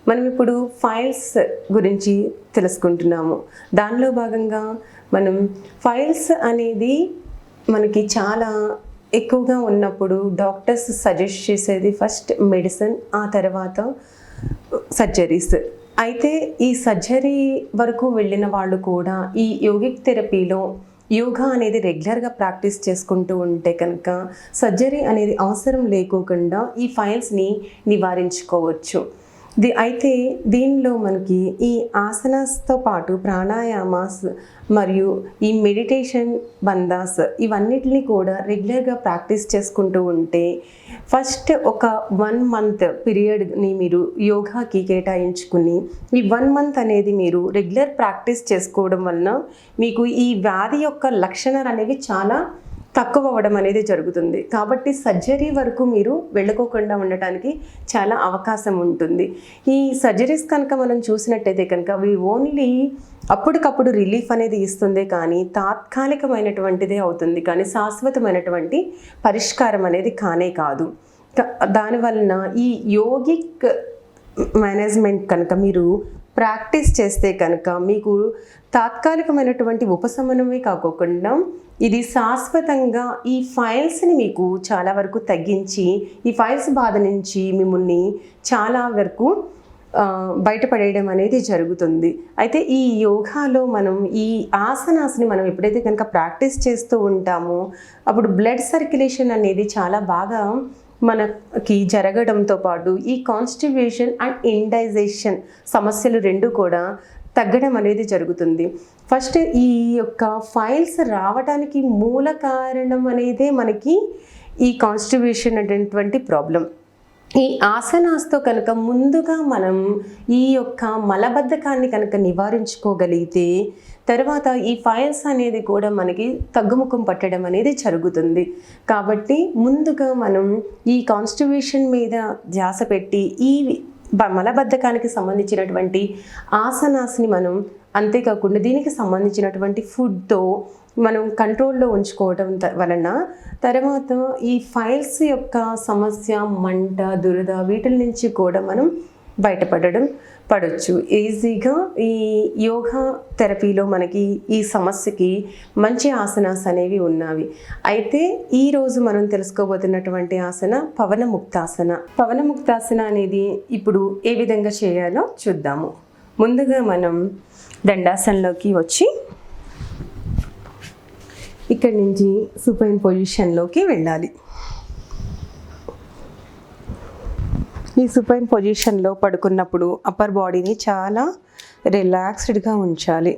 మనం ఇప్పుడు ఫైల్స్ గురించి తెలుసుకుంటున్నాము. దానిలో భాగంగా మనం ఫైల్స్ అనేది మనకి చాలా ఎక్కువగా ఉన్నప్పుడు డాక్టర్స్ సజెస్ట్ చేసేది ఫస్ట్ మెడిసిన్, ఆ తర్వాత సర్జరీస్. అయితే ఈ సర్జరీ వరకు వెళ్ళిన వాళ్ళు కూడా ఈ యోగిక్ థెరపీలో యోగా అనేది రెగ్యులర్గా ప్రాక్టీస్ చేసుకుంటూ ఉంటే కనుక సర్జరీ అనేది అవసరం లేకోకుండా ఈ ఫైల్స్ని నివారించుకోవచ్చు. అయితే దీనిలో మనకి ఈ ఆసనాస్తో పాటు ప్రాణాయామాస్ మరియు ఈ మెడిటేషన్ బందాస్ ఇవన్నిటిని కూడా రెగ్యులర్గా ప్రాక్టీస్ చేసుకుంటూ ఉంటే ఫస్ట్ ఒక 1 month పీరియడ్ని మీరు యోగాకి కేటాయించుకుని ఈ 1 month అనేది మీరు రెగ్యులర్ ప్రాక్టీస్ చేసుకోవడం వలన మీకు ఈ వ్యాధి యొక్క లక్షణాలు అనేవి చాలా తక్కువ అవ్వడం అనేది జరుగుతుంది. కాబట్టి సర్జరీ వరకు మీరు వెళ్ళకోకుండా ఉండటానికి చాలా అవకాశం ఉంటుంది. ఈ సర్జరీస్ కనుక మనం చూసినట్టయితే కనుక అవి ఓన్లీ అప్పటికప్పుడు రిలీఫ్ అనేది ఇస్తుంది, కానీ తాత్కాలికమైనటువంటిదే అవుతుంది, కానీ శాశ్వతమైనటువంటి పరిష్కారం అనేది కానే కాదు. దానివలన ఈ యోగిక్ మేనేజ్మెంట్ కనుక మీరు ప్రాక్టీస్ చేస్తే కనుక మీకు తాత్కాలికమైనటువంటి ఉపశమనమే కాకుండా ఇది శాశ్వతంగా ఈ ఫైల్స్ని మీకు చాలా వరకు తగ్గించి ఈ ఫైల్స్ బాధ నుంచి మిమ్మల్ని చాలా వరకు బయటపడేయడం అనేది జరుగుతుంది. అయితే ఈ యోగాలో మనం ఈ ఆసనాస్ని మనం ఎప్పుడైతే కనుక ప్రాక్టీస్ చేస్తూ ఉంటామో అప్పుడు బ్లడ్ సర్క్యులేషన్ అనేది చాలా బాగా మనకి జరగడంతో పాటు ఈ కాన్స్టిట్యూషన్ అండ్ ఇండైజేషన్ సమస్యలు రెండు కూడా తగ్గడం అనేది జరుగుతుంది. ఫస్ట్ ఈ యొక్క ఫైల్స్ రావడానికి మూల కారణం అనేదే మనకి ఈ కాన్స్టిట్యూషన్ అనేటువంటి ప్రాబ్లం. ఈ ఆసనాస్తో కనుక ముందుగా మనం ఈ యొక్క మలబద్ధకాన్ని కనుక నివారించుకోగలిగితే తర్వాత ఈ ఫైల్స్ అనేది కూడా మనకి తగ్గుముఖం పట్టడం అనేది జరుగుతుంది. కాబట్టి ముందుగా మనం ఈ కాన్స్టిట్యూషన్ మీద ధ్యాస పెట్టి ఈ మలబద్ధకానికి సంబంధించినటువంటి ఆసనాస్ని మనం అంతేకాకుండా దీనికి సంబంధించినటువంటి ఫుడ్తో మనం కంట్రోల్లో ఉంచుకోవడం వలన తర్వాత ఈ ఫైల్స్ యొక్క సమస్య, మంట, దురద వీటి నుంచి కూడా మనం పడవచ్చు ఈజీగా. ఈ యోగా థెరపీలో మనకి ఈ సమస్యకి మంచి ఆసనాస్ అనేవి ఉన్నవి. అయితే ఈరోజు మనం తెలుసుకోబోతున్నటువంటి ఆసన పవనముక్తాసన. పవనముక్తాసన అనేది ఇప్పుడు ఏ విధంగా చేయాలో చూద్దాము. ముందుగా మనం దండాసనలోకి వచ్చి ఇక్కడి నుంచి సుపైన్ పొజిషన్లోకి వెళ్ళాలి. ఈ సుపైన్ పొజిషన్లో పడుకున్నప్పుడు అప్పర్ బాడీని చాలా రిలాక్స్డ్గా ఉంచాలి.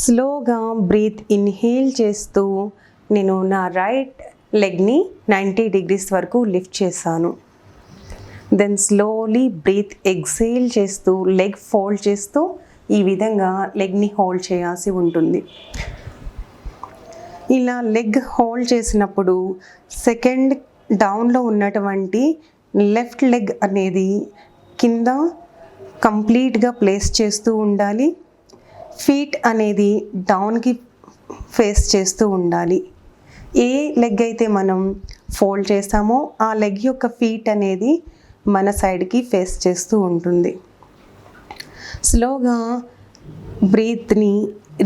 స్లోగా బ్రీత్ ఇన్హేల్ చేస్తూ నేను నా రైట్ లెగ్ని 90 degrees వరకు లిఫ్ట్ చేశాను. దెన్ స్లోలీ బ్రీత్ ఎక్సేల్ చేస్తూ లెగ్ ఫోల్డ్ చేస్తూ ఈ విధంగా లెగ్ని హోల్డ్ చేయాల్సి ఉంటుంది. ఇలా లెగ్ హోల్డ్ చేసినప్పుడు సెకండ్ డౌన్లో ఉన్నటువంటి లెఫ్ట్ లెగ్ అనేది కింద కంప్లీట్గా ప్లేస్ చేస్తూ ఉండాలి. ఫీట్ అనేది డౌన్కి ఫేస్ చేస్తూ ఉండాలి. ఏ లెగ్ అయితే మనం ఫోల్డ్ చేస్తామో ఆ లెగ్ యొక్క ఫీట్ అనేది మన సైడ్కి ఫేస్ చేస్తూ ఉంటుంది. స్లోగా బ్రీత్ని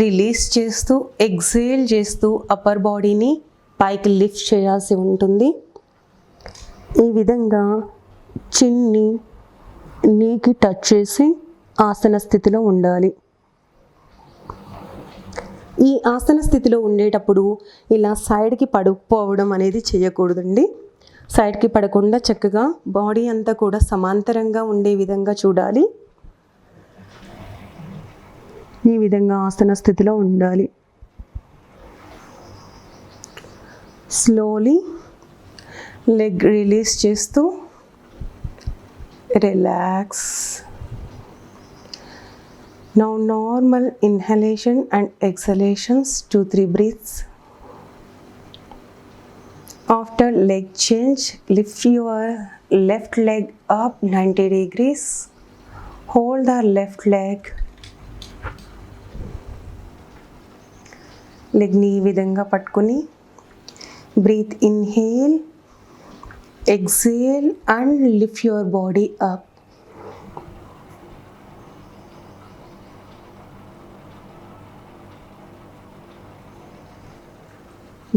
రిలీజ్ చేస్తూ ఎక్సేల్ చేస్తూ అప్పర్ బాడీని పైకి లిఫ్ట్ చేయాల్సి ఉంటుంది. ఈ విధంగా చిన్ని నీకి టచ్ చేసి ఆసన స్థితిలో ఉండాలి. ఈ ఆసన స్థితిలో ఉండేటప్పుడు ఇలా సైడ్కి పడిపోవడం అనేది చేయకూడదండి. సైడ్కి పడకుండా చక్కగా బాడీ అంతా కూడా సమాంతరంగా ఉండే విధంగా చూడాలి. ఈ విధంగా ఆసన స్థితిలో ఉండాలి. స్లోలీ లెగ్ రిలీజ్ చేస్తూ relax. Now normal inhalation and exhalations 2-3 breaths. After leg change, lift your left leg up 90 degrees. Hold the left leg. లెగ్ని ఈ విధంగా పట్టుకొని breath inhale, exhale and lift your body up.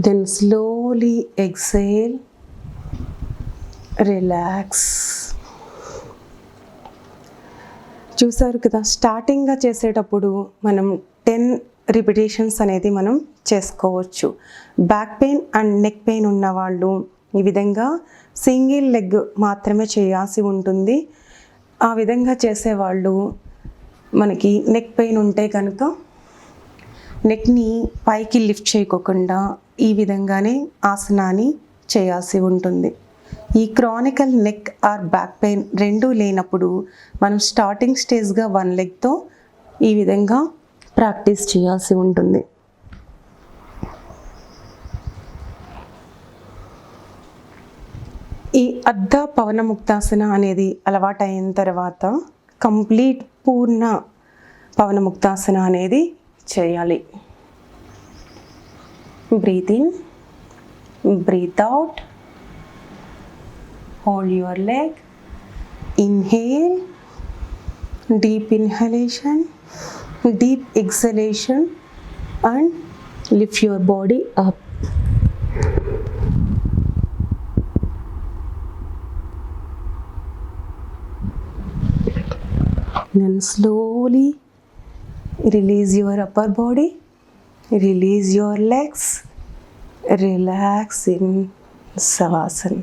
Then slowly exhale, relax. చూసారు కదా, స్టార్టింగ్గా చేసేటప్పుడు మనం 10 repetitions అనేది మనం చేసుకోవచ్చు. Back pain and neck pain ఉన్నవాళ్ళు ఈ విధంగా సింగిల్ లెగ్ మాత్రమే చేయాల్సి ఉంటుంది. ఆ విధంగా చేసేవాళ్ళు మనకి నెక్ పెయిన్ ఉంటే కనుక నెక్ని పైకి లిఫ్ట్ చేయకోకుండా ఈ విధంగానే ఆసనాన్ని చేయాల్సి ఉంటుంది. ఈ Chronicle neck are back pain రెండూ లేనప్పుడు మనం స్టార్టింగ్ స్టేజ్గా 1 లెగ్తో ఈ విధంగా ప్రాక్టీస్ చేయాల్సి ఉంటుంది. ఈ అర్ధ పవనముక్తాసన అనేది అలవాటైన తర్వాత కంప్లీట్ పూర్ణ పవనముక్తాసన అనేది చేయాలి. Breath in, breath out, hold your leg, inhale, deep inhalation, deep exhalation, and lift your body up. Then slowly release your upper body, release your legs, relax in Savasana.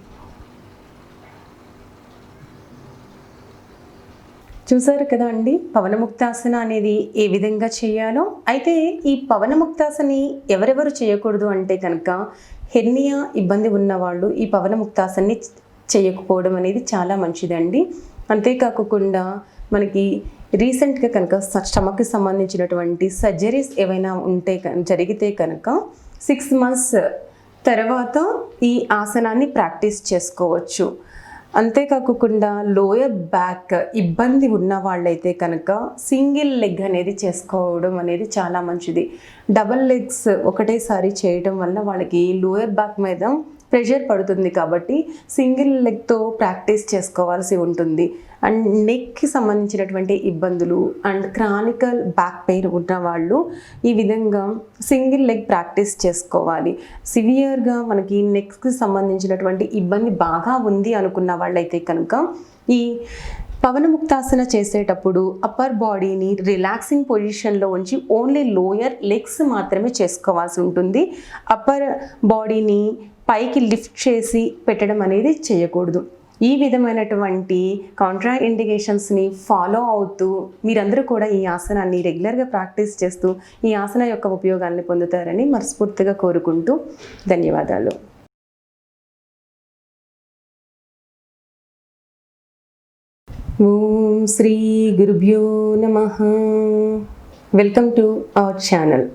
చూసారు కదా అండి, పవనముక్తాసన అనేది ఏ విధంగా చేయాలో. అయితే ఈ పవనముక్తాసని ఎవరెవరు చేయకూడదు అంటే కనుక హెర్నియా ఇబ్బంది ఉన్నవాళ్ళు ఈ పవనముక్తాసన్ని చేయకపోవడం అనేది చాలా మంచిదండి. అంతేకాకుండా మనకి రీసెంట్గా కనుక స్టమక్కి సంబంధించినటువంటి సర్జరీస్ ఏవైనా ఉంటే జరిగితే కనుక 6 months తర్వాత ఈ ఆసనాన్ని ప్రాక్టీస్ చేసుకోవచ్చు. అంతేకాకుండా లోయర్ బ్యాక్ ఇబ్బంది ఉన్న వాళ్ళైతే కనుక సింగిల్ లెగ్ అనేది చేసుకోవడం అనేది చాలా మంచిది. డబల్ లెగ్స్ ఒకటేసారి చేయడం వల్ల వాళ్ళకి లోయర్ బ్యాక్ మీద ప్రెషర్ పడుతుంది కాబట్టి సింగిల్ లెగ్తో ప్రాక్టీస్ చేసుకోవాల్సి ఉంటుంది. అండ్ నెక్కి సంబంధించినటువంటి ఇబ్బందులు అండ్ క్రానికల్ బ్యాక్ పెయిన్ ఉన్న వాళ్ళు ఈ విధంగా సింగిల్ లెగ్ ప్రాక్టీస్ చేసుకోవాలి. సివియర్గా మనకి నెక్కి సంబంధించినటువంటి ఇబ్బంది బాగా ఉంది అనుకున్న వాళ్ళైతే కనుక ఈ పవనముక్తాసన చేసేటప్పుడు అప్పర్ బాడీని రిలాక్సింగ్ పొజిషన్లో ఉంచి ఓన్లీ లోయర్ లెగ్స్ మాత్రమే చేసుకోవాల్సి ఉంటుంది. అప్పర్ బాడీని పైకి లిఫ్ట్ చేసి పెట్టడం అనేది చేయకూడదు. ఈ విధమైనటువంటి కాంట్రా ఇండికేషన్స్ని ఫాలో అవుతూ మీరందరూ కూడా ఈ ఆసనాన్ని రెగ్యులర్గా ప్రాక్టీస్ చేస్తూ ఈ ఆసన యొక్క ఉపయోగాన్ని పొందుతారని మనస్ఫూర్తిగా కోరుకుంటూ ధన్యవాదాలు. ఓం శ్రీ గురుభ్యో నమః. Welcome to our channel.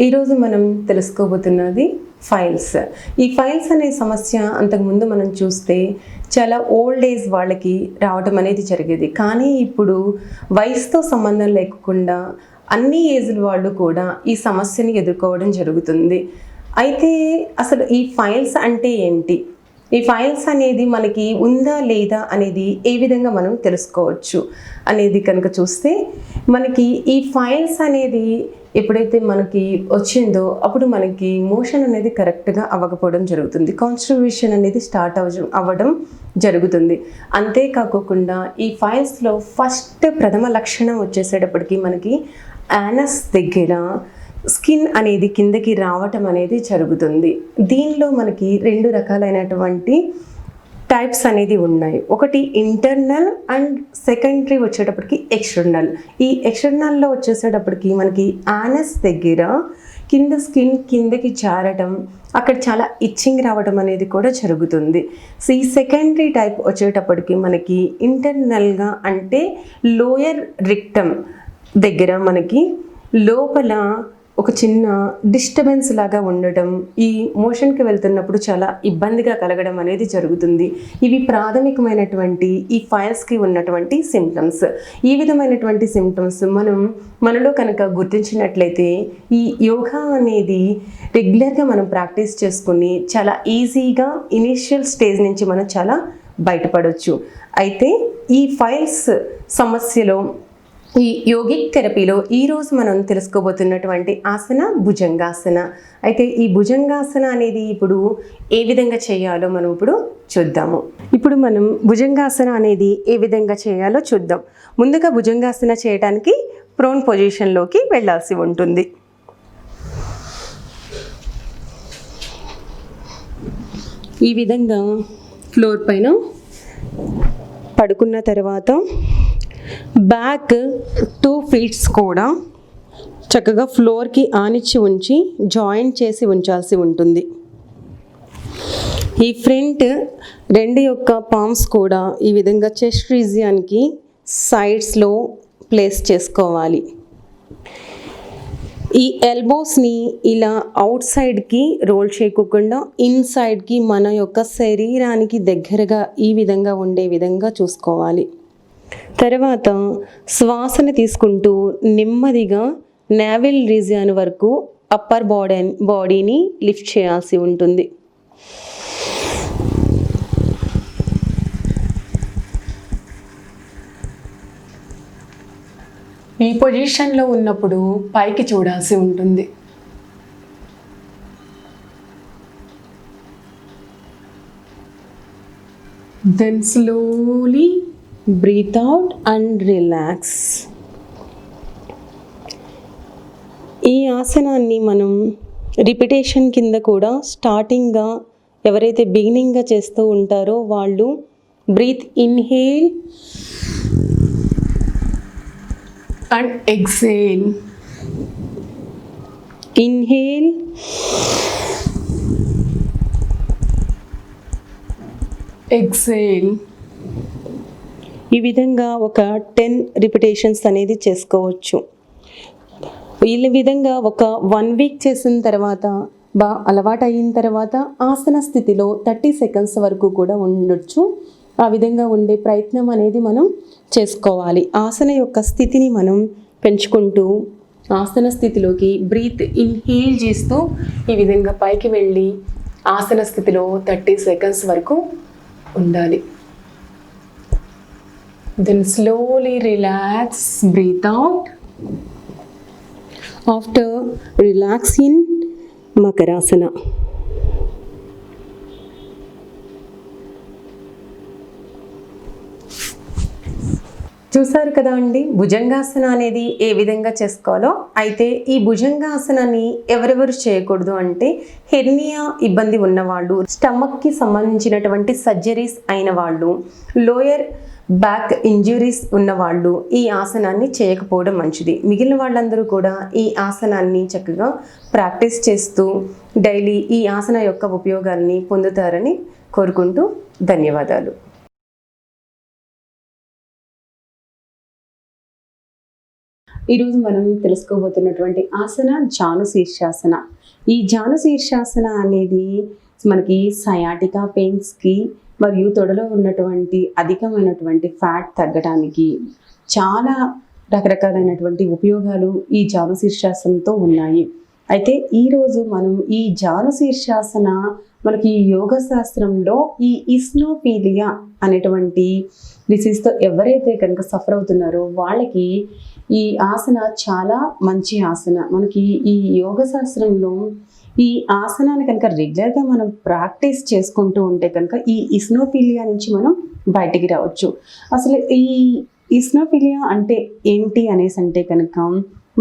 ఈరోజు మనం తెలుసుకోబోతున్నది ఫైల్స్. ఈ ఫైల్స్ అనే సమస్య అంతకుముందు మనం చూస్తే చాలా ఓల్డ్ ఏజ్ వాళ్ళకి రావడం అనేది జరిగేది. కానీ ఇప్పుడు వయసుతో సంబంధం లేకుండా అన్ని ఏజ్ల వాళ్ళు కూడా ఈ సమస్యని ఎదుర్కోవడం జరుగుతుంది. అయితే అసలు ఈ ఫైల్స్ అంటే ఏంటి, ఈ ఫైల్స్ అనేది మనకి ఉందా లేదా అనేది ఏ విధంగా మనం తెలుసుకోవచ్చు అనేది కనుక చూస్తే మనకి ఈ ఫైల్స్ అనేది ఎప్పుడైతే మనకి వచ్చిందో అప్పుడు మనకి మోషన్ అనేది కరెక్ట్గా అవ్వకపోవడం జరుగుతుంది. కాన్స్టిట్యూషన్ అనేది స్టార్ట్ అవ్వడం జరుగుతుంది. అంతేకాకుండా ఈ ఫైల్స్లో ఫస్ట్ ప్రథమ లక్షణం వచ్చేసేటప్పటికి మనకి యానస్ దగ్గర స్కిన్ అనేది కిందకి రావటం అనేది జరుగుతుంది. దీనిలో మనకి 2 రకాలైనటువంటి టైప్స్ అనేది ఉన్నాయి. ఒకటి ఇంటర్నల్ అండ్ సెకండరీ వచ్చేటప్పటికి ఎక్స్టర్నల్. ఈ ఎక్స్టర్నల్లో వచ్చేసేటప్పటికి మనకి యానస్ దగ్గర కింద స్కిన్ కిందకి జారటం, అక్కడ చాలా ఇచ్చింగ్ రావడం అనేది కూడా జరుగుతుంది. సో ఈ సెకండరీ టైప్ వచ్చేటప్పటికి మనకి ఇంటర్నల్గా అంటే లోయర్ రిక్టమ్ దగ్గర మనకి లోపల ఒక చిన్న డిస్టర్బెన్స్ లాగా ఉండటం, ఈ మోషన్కి వెళ్తున్నప్పుడు చాలా ఇబ్బందిగా కలగడం అనేది జరుగుతుంది. ఇవి ప్రాథమికమైనటువంటి ఈ ఫైల్స్కి ఉన్నటువంటి సిమ్టమ్స్. ఈ విధమైనటువంటి సిమ్టమ్స్ మనలో కనుక గుర్తించినట్లయితే ఈ యోగా అనేది రెగ్యులర్గా మనం ప్రాక్టీస్ చేసుకుని చాలా ఈజీగా ఇనిషియల్ స్టేజ్ నుంచి మనం చాలా బయటపడవచ్చు. అయితే ఈ ఫైల్స్ సమస్యలో ఈ యోగిక్ థెరపీలో ఈరోజు మనం తెలుసుకోబోతున్నటువంటి ఆసన భుజంగాసన. అయితే ఈ భుజంగాసన అనేది ఇప్పుడు ఏ విధంగా చేయాలో మనం ఇప్పుడు చూద్దాము. ఇప్పుడు మనం భుజంగాసన అనేది ఏ విధంగా చేయాలో చూద్దాం. ముందుగా భుజంగాసన చేయడానికి ప్రోన్ పొజిషన్లోకి వెళ్ళాల్సి ఉంటుంది. ఈ విధంగా ఫ్లోర్ పైన పడుకున్న తర్వాత బ్యాక్ 2 feet కూడా చక్కగా ఫ్లోర్కి ఆనిచ్చి ఉంచి జాయింట్ చేసి ఉంచాల్సి ఉంటుంది. ఈ ఫ్రంట్ 2 యొక్క పామ్స్ కూడా ఈ విధంగా చెస్ట్ రీజియన్కి సైడ్స్లో ప్లేస్ చేసుకోవాలి. ఈ ఎల్బోస్ని ఇలా అవుట్ సైడ్కి రోల్ చేయకుండా ఇన్సైడ్కి మన యొక్క శరీరానికి దగ్గరగా ఈ విధంగా ఉండే విధంగా చూసుకోవాలి. తర్వాత శ్వాసను తీసుకుంటూ నెమ్మదిగా నావెల్ రీజియన్ వరకు అప్పర్ బాడీని లిఫ్ట్ చేయాల్సి ఉంటుంది. ఈ పొజిషన్లో ఉన్నప్పుడు పైకి చూడాల్సి ఉంటుంది. Then slowly breath out and relax. ఈ ఆసనాన్ని మనం రిపిటేషన్ కింద కూడా స్టార్టింగ్గా ఎవరైతే బిగినింగ్గా చేస్తూ ఉంటారో వాళ్ళు breath inhale and exhale, inhale, exhale. ఈ విధంగా ఒక 10 రిపిటేషన్స్ అనేది చేసుకోవచ్చు. ఈ విధంగా ఒక 1 week చేసిన తర్వాత అలవాటు అయిన తర్వాత ఆసన స్థితిలో 30 seconds వరకు కూడా ఉండొచ్చు. ఆ విధంగా ఉండే ప్రయత్నం అనేది మనం చేసుకోవాలి. ఆసన యొక్క స్థితిని మనం పెంచుకుంటూ ఆసన స్థితిలోకి బ్రీత్ ఇన్హేల్ చేస్తూ ఈ విధంగా పైకి వెళ్ళి ఆసన స్థితిలో 30 seconds వరకు ఉండాలి. Then slowly relax, breathe out. After relaxing makarasana. చూసారు కదా అండి, భుజంగాసన అనేది ఏ విధంగా చేసుకోవాలో. అయితే ఈ భుజంగాసనాన్ని ఎవరెవరు చేయకూడదు అంటే హెర్నియా ఇబ్బంది ఉన్నవాళ్ళు, స్టమక్కి సంబంధించినటువంటి సర్జరీస్ అయిన వాళ్ళు, లోయర్ బ్యాక్ ఇంజురీస్ ఉన్నవాళ్ళు ఈ ఆసనాన్ని చేయకపోవడం మంచిది. మిగిలిన వాళ్ళందరూ కూడా ఈ ఆసనాన్ని చక్కగా ప్రాక్టీస్ చేస్తూ డైలీ ఈ ఆసన యొక్క ఉపయోగాల్ని పొందుతారని కోరుకుంటూ ధన్యవాదాలు. ఈరోజు మనం తెలుసుకోబోతున్నటువంటి ఆసన జాను శీర్షాసన. ఈ జాను శీర్షాసన అనేది మనకి సయాటికా పెయిన్స్కి మరియు తొడలో ఉన్నటువంటి అధికమైనటువంటి ఫ్యాట్ తగ్గడానికి చాలా రకరకాలైనటువంటి ఉపయోగాలు ఈ జాను శీర్షాసనంతో ఉన్నాయి. అయితే ఈరోజు మనం ఈ జాను శీర్షాసన మనకి యోగ శాస్త్రంలో ఈ ఇస్నోఫీలియా అనేటువంటి డిసీజ్తో ఎవరైతే కనుక సఫర్ అవుతున్నారో వాళ్ళకి ఈ ఆసన చాలా మంచి ఆసన. మనకి ఈ యోగ శాస్త్రంలో ఈ ఆసనాన్ని కనుక రెగ్యులర్గా మనం ప్రాక్టీస్ చేసుకుంటూ ఉంటే కనుక ఈ ఇస్నోఫీలియా నుంచి మనం బయటికి రావచ్చు. అసలు ఈ ఇస్నోఫీలియా అంటే ఏంటి అనేసి అంటే కనుక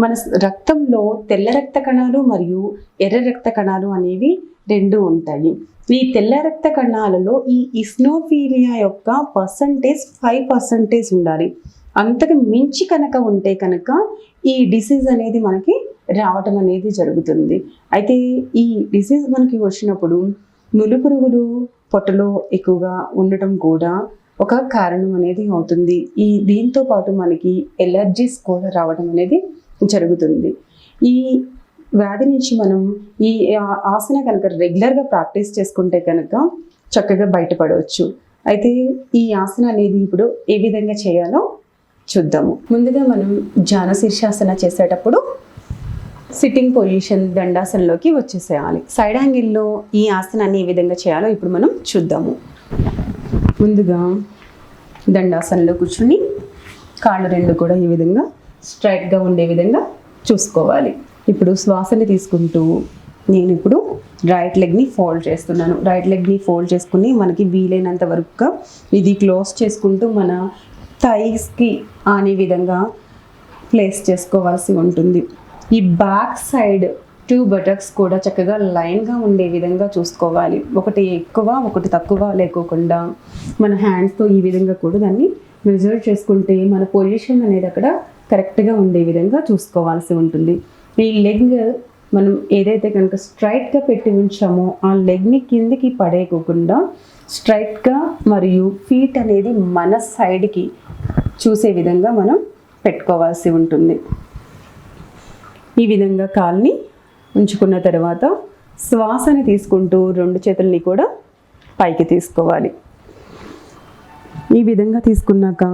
మన రక్తంలో తెల్ల రక్త కణాలు మరియు ఎర్ర రక్త కణాలు అనేవి 2 ఉంటాయి. ఈ తెల్ల రక్త కణాలలో ఈ ఇస్నోఫీలియా యొక్క పర్సంటేజ్ 5% ఉండాలి. అంతకు మించి కనుక ఉంటే కనుక ఈ డిసీజ్ అనేది మనకి రావటం అనేది జరుగుతుంది. అయితే ఈ డిసీజ్ మనకి వచ్చినప్పుడు నులిపురుగులు పొట్టలో ఎక్కువగా ఉండటం కూడా ఒక కారణం అనేది అవుతుంది. దీంతో పాటు మనకి ఎలర్జీస్ కూడా రావడం అనేది జరుగుతుంది. ఈ వ్యాధి నుంచి మనం ఈ ఆసన కనుక రెగ్యులర్గా ప్రాక్టీస్ చేసుకుంటే కనుక చక్కగా బయటపడవచ్చు. అయితే ఈ ఆసన అనేది ఇప్పుడు ఏ విధంగా చేయాలో చూద్దాము. ముందుగా మనం జాను శీర్షాసన చేసేటప్పుడు సిట్టింగ్ పొజిషన్ దండాసనలోకి వచ్చేసేయాలి. సైడ్ యాంగిల్లో ఈ ఆసనాన్ని ఏ విధంగా చేయాలో ఇప్పుడు మనం చూద్దాము. ముందుగా దండాసనలో కూర్చుని కాళ్ళు 2 కూడా ఈ విధంగా స్ట్రైట్గా ఉండే విధంగా చూసుకోవాలి. ఇప్పుడు శ్వాసని తీసుకుంటూ నేను ఇప్పుడు రైట్ లెగ్ని ఫోల్డ్ చేస్తున్నాను. రైట్ లెగ్ని ఫోల్డ్ చేసుకుని మనకి వీలైనంత వరకు ఇది క్లోజ్ చేసుకుంటూ మన థైస్కి అనే విధంగా ప్లేస్ చేసుకోవాల్సి ఉంటుంది. ఈ బ్యాక్ సైడ్ 2 బటక్స్ కూడా చక్కగా లైన్గా ఉండే విధంగా చూసుకోవాలి. ఒకటి ఎక్కువ ఒకటి తక్కువ లేకోకుండా మన హ్యాండ్స్తో ఈ విధంగా కూడా దాన్ని మెజర్ చేసుకుంటే మన పొజిషన్ అనేది అక్కడ కరెక్ట్గా ఉండే విధంగా చూసుకోవాల్సి ఉంటుంది. ఈ లెగ్ మనం ఏదైతే కనుక స్ట్రైట్గా పెట్టి ఉంచామో ఆ లెగ్ని కిందికి పడేయకుండా స్ట్రైట్గా మరియు ఫీట్ అనేది మన సైడ్కి చూసే విధంగా మనం పెట్టుకోవాల్సి ఉంటుంది. ఈ విధంగా కాల్ని ఉంచుకున్న తర్వాత శ్వాసని తీసుకుంటూ 2 చేతుల్ని కూడా పైకి తీసుకోవాలి. ఈ విధంగా తీసుకున్నాక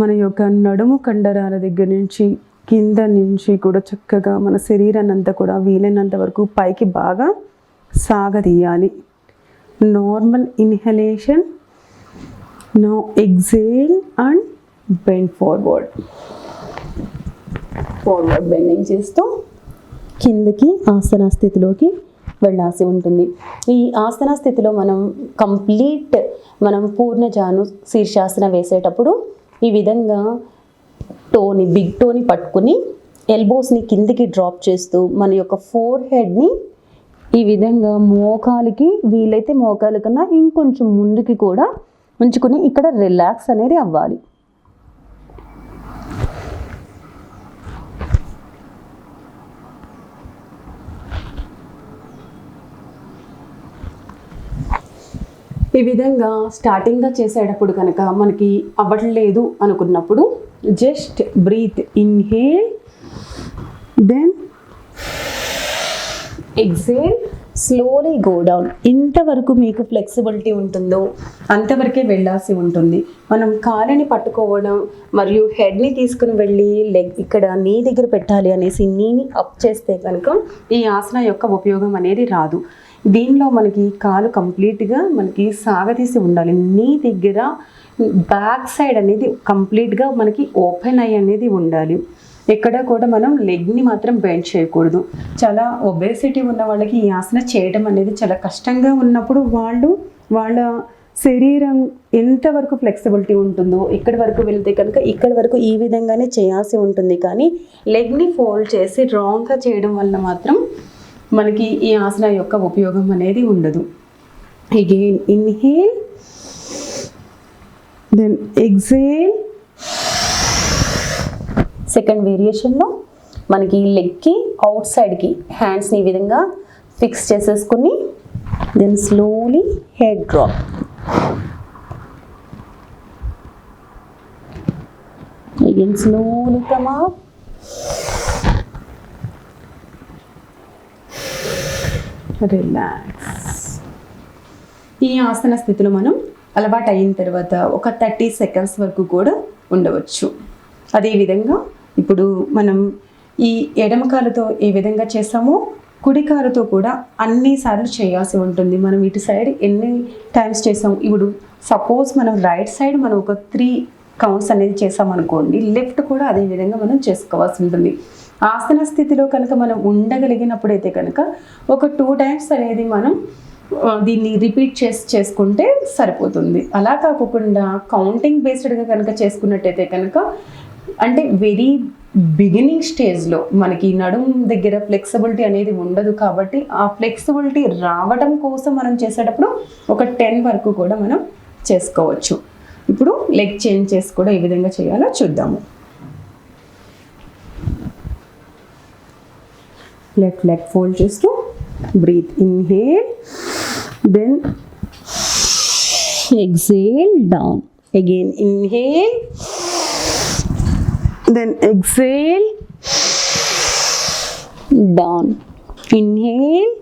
మన యొక్క నడుము కండరాల దగ్గర నుంచి కింద నుంచి కూడా చక్కగా మన శరీరాన్ని అంతా కూడా వీలైనంత వరకు పైకి బాగా సాగదీయాలి. Normal inhalation, no exhale and bend forward bending చేస్తూ కిందకి ఆసన స్థితిలోకి వెళ్ళాల్సి ఉంటుంది. ఈ ఆసన స్థితిలో మనం పూర్ణజాను శీర్షాసన వేసేటప్పుడు ఈ విధంగా బిగ్ టోని పట్టుకుని ఎల్బోస్ని కిందికి డ్రాప్ చేస్తూ మన యొక్క ఫోర్ హెడ్ని ఈ విధంగా మోకాలికి వీలైతే మోకాలి కన్నా ఇంకొంచెం ముందుకి కూడా ఉంచుకుని ఇక్కడ రిలాక్స్ అనేది అవ్వాలి. ఈ విధంగా స్టార్టింగ్గా చేసేటప్పుడు కనుక మనకి అవ్వట్లేదు అనుకున్నప్పుడు just breath, inhale then exhale, slowly go down. ఇంతవరకు మీకు ఫ్లెక్సిబిలిటీ ఉంటుందో అంతవరకే వెళ్ళాల్సి ఉంటుంది. మనం కాలిని పట్టుకోవడం మరియు హెడ్ని తీసుకుని వెళ్ళి లెగ్ ఇక్కడ నీ దగ్గర పెట్టాలి అనేసి నీని అప్ చేస్తే కనుక ఈ ఆసన యొక్క ఉపయోగం అనేది రాదు. దీనిలో మనకి కాలు కంప్లీట్గా మనకి సాగతీసి ఉండాలి. నీ దగ్గర బ్యాక్ సైడ్ అనేది కంప్లీట్గా మనకి ఓపెన్ అయ్యి అనేది ఉండాలి. ఎక్కడ కూడా మనం లెగ్ని మాత్రం బెండ్ చేయకూడదు. చాలా ఒబేసిటీ ఉన్న వాళ్ళకి ఈ ఆసన చేయడం అనేది చాలా కష్టంగా ఉన్నప్పుడు వాళ్ళ శరీరం ఎంతవరకు ఫ్లెక్సిబిలిటీ ఉంటుందో ఇక్కడి వరకు వెళ్తే కనుక ఇక్కడి వరకు ఈ విధంగానే చేయాల్సి ఉంటుంది. కానీ లెగ్ని ఫోల్డ్ చేసి రాంగ్గా చేయడం వల్ల మాత్రం మనకి ఈ ఆసన యొక్క ఉపయోగం అనేది ఉండదు. Again inhale then exhale. Second వేరియేషన్లో మనకి లెగ్కి అవుట్ సైడ్కి హ్యాండ్స్ని ఈ విధంగా ఫిక్స్ చేసేసుకుని then slowly head drop. Again slowly come up. Relax. ఈ ఆసన స్థితిలో మనం అలవాటు అయిన తర్వాత ఒక 30 సెకండ్స్ వరకు కూడా ఉండవచ్చు. అదేవిధంగా ఇప్పుడు మనం ఈ ఎడమ కాలుతో ఏ విధంగా చేసామో కుడి కాలుతో కూడా అన్నిసార్లు చేయాల్సి ఉంటుంది. మనం ఇటు సైడ్ ఎన్ని టైమ్స్ చేసాం, ఇప్పుడు సపోజ్ మనం రైట్ సైడ్ మనం ఒక 3 కౌంట్స్ అనేది చేసామనుకోండి, లెఫ్ట్ కూడా అదే విధంగా మనం చేసుకోవాల్సి ఉంటుంది. ఆసన స్థితిలో కనుక మనం ఉండగలిగినప్పుడైతే కనుక ఒక 2 టైమ్స్ అనేది మనం దీన్ని రిపీట్ చేసుకుంటే సరిపోతుంది. అలా కాకుండా కౌంటింగ్ బేస్డ్గా కనుక చేసుకున్నట్టయితే కనుక అంటే వెరీ బిగినింగ్ స్టేజ్లో మనకి నడుము దగ్గర ఫ్లెక్సిబిలిటీ అనేది ఉండదు. కాబట్టి ఆ ఫ్లెక్సిబిలిటీ రావడం కోసం మనం చేసేటప్పుడు ఒక 10 వరకు కూడా మనం చేసుకోవచ్చు. ఇప్పుడు లెగ్ చేంజ్ చేసి కూడా ఏ విధంగా చేయాలో చూద్దాము. లెఫ్ట్ లెగ్ ఫోల్డ్ చేస్తూ breath, inhale then exhale down. Again inhale then exhale down. Inhale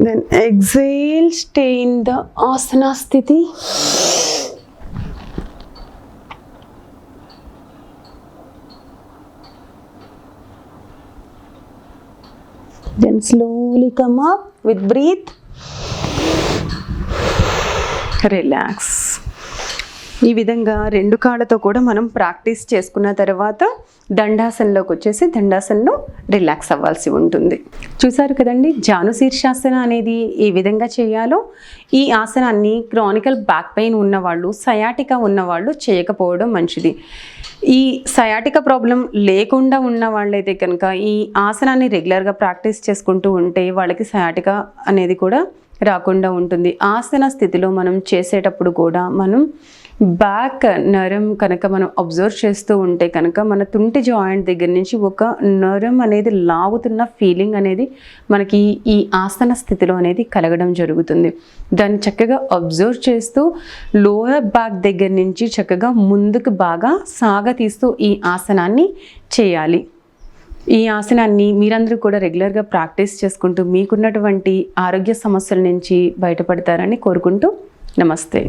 then exhale, stay in the asana sthiti. Then slowly come up with breathe. Relax. ఈ విధంగా 2 కాళ్ళతో కూడా మనం ప్రాక్టీస్ చేసుకున్న తర్వాత దండాసనలోకి వచ్చేసి దండాసనలో రిలాక్స్ అవ్వాల్సి ఉంటుంది. చూసారు కదండి, జాను శీర్షాసన అనేది ఏ విధంగా చేయాలో. ఈ ఆసనాన్ని క్రానికల్ బ్యాక్ పెయిన్ ఉన్నవాళ్ళు, సయాటికా ఉన్నవాళ్ళు చేయకపోవడం మంచిది. ఈ సయాటికా ప్రాబ్లం లేకుండా ఉన్న వాళ్ళైతే కనుక ఈ ఆసనాన్ని రెగ్యులర్గా ప్రాక్టీస్ చేసుకుంటూ ఉంటే వాళ్ళకి సయాటికా అనేది కూడా రాకుండా ఉంటుంది. ఆసన స్థితిలో మనం చేసేటప్పుడు కూడా మనం బ్యాక్ నరం కనుక మనం అబ్జర్వ్ చేస్తూ ఉంటే కనుక మన తుంటి జాయింట్ దగ్గర నుంచి ఒక నరం అనేది లాగుతున్న ఫీలింగ్ అనేది మనకి ఈ ఆసన స్థితిలో అనేది కలగడం జరుగుతుంది. దాన్ని చక్కగా అబ్జర్వ్ చేస్తూ లోయర్ బ్యాక్ దగ్గర నుంచి చక్కగా ముందుకు బాగా సాగతీస్తూ ఈ ఆసనాన్ని చేయాలి. ఈ ఆసనాన్ని మీరందరూ కూడా రెగ్యులర్గా ప్రాక్టీస్ చేసుకుంటూ మీకున్నటువంటి ఆరోగ్య సమస్యల నుంచి బయటపడతారని కోరుకుంటూ నమస్తే.